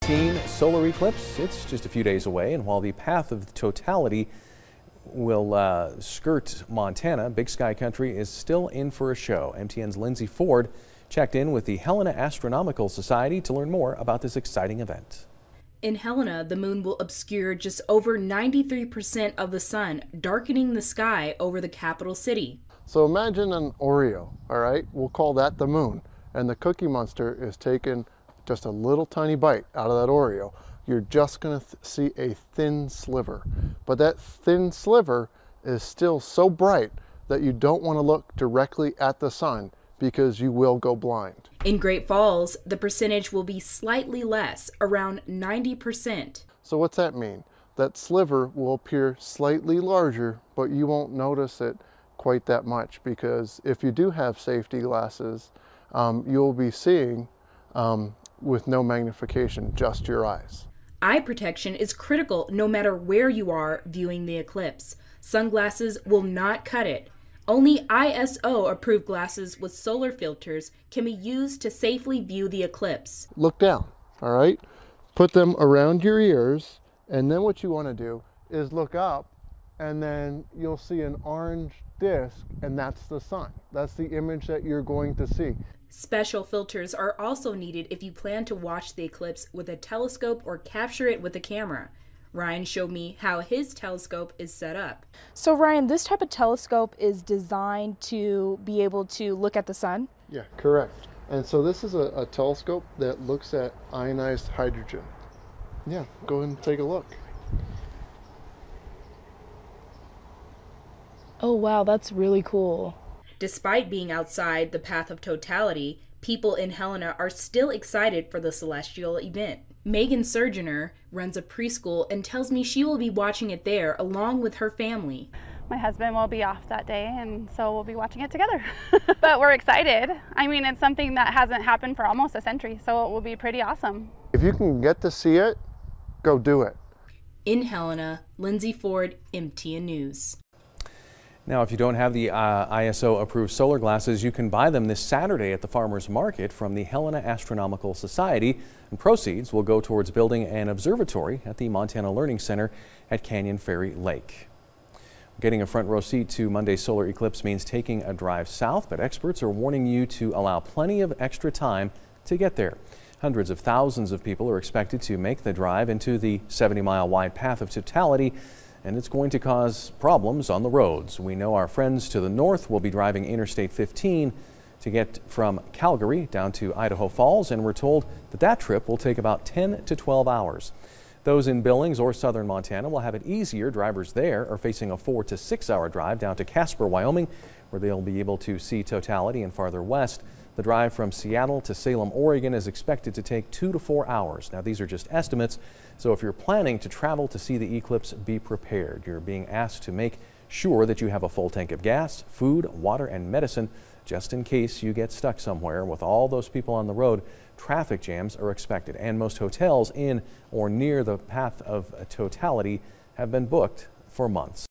Solar eclipse, it's just a few days away, and while the path of totality will skirt Montana, Big Sky Country is still in for a show. MTN's Lindsay Ford checked in with the Helena Astronomical Society to learn more about this exciting event. In Helena, the moon will obscure just over 93% of the sun, darkening the sky over the capital city. So imagine an Oreo, all right? We'll call that the moon. And the Cookie Monster is taking just a little tiny bite out of that Oreo. You're just gonna see a thin sliver. But that thin sliver is still so bright that you don't wanna look directly at the sun because you will go blind. In Great Falls, the percentage will be slightly less, around 90%. So what's that mean? That sliver will appear slightly larger, but you won't notice it quite that much, because if you do have safety glasses, you'll be seeing with no magnification, just your eyes. Eye protection is critical no matter where you are viewing the eclipse. Sunglasses will not cut it. Only ISO-approved glasses with solar filters can be used to safely view the eclipse. Look down, all right? Put them around your ears, and then what you want to do is look up, and then you'll see an orange disc, and that's the sun. That's the image that you're going to see. Special filters are also needed if you plan to watch the eclipse with a telescope or capture it with a camera. Ryan showed me how his telescope is set up. So Ryan, this type of telescope is designed to be able to look at the sun? Yeah, correct. And so this is a telescope that looks at ionized hydrogen. Yeah, go ahead and take a look. Oh wow, that's really cool. Despite being outside the path of totality, people in Helena are still excited for the celestial event. Megan Surgener runs a preschool and tells me she will be watching it there along with her family. My husband will be off that day, and so we'll be watching it together. But we're excited. I mean, it's something that hasn't happened for almost a century, so it will be pretty awesome. If you can get to see it, go do it. In Helena, Lindsay Ford, MTN News. Now, if you don't have the ISO-approved solar glasses, you can buy them this Saturday at the Farmers Market from the Helena Astronomical Society, and proceeds will go towards building an observatory at the Montana Learning Center at Canyon Ferry Lake. Getting a front row seat to Monday's solar eclipse means taking a drive south, but experts are warning you to allow plenty of extra time to get there. Hundreds of thousands of people are expected to make the drive into the 70-mile wide path of totality, and it's going to cause problems on the roads. We know our friends to the north will be driving Interstate 15 to get from Calgary down to Idaho Falls, and we're told that that trip will take about 10 to 12 hours. Those in Billings or southern Montana will have it easier. Drivers there are facing a 4 to 6 hour drive down to Casper, Wyoming, where they'll be able to see totality, and farther west, the drive from Seattle to Salem, Oregon is expected to take 2 to 4 hours. Now, these are just estimates, so if you're planning to travel to see the eclipse, be prepared. You're being asked to make sure that you have a full tank of gas, food, water, and medicine, just in case you get stuck somewhere. With all those people on the road, traffic jams are expected, and most hotels in or near the path of totality have been booked for months.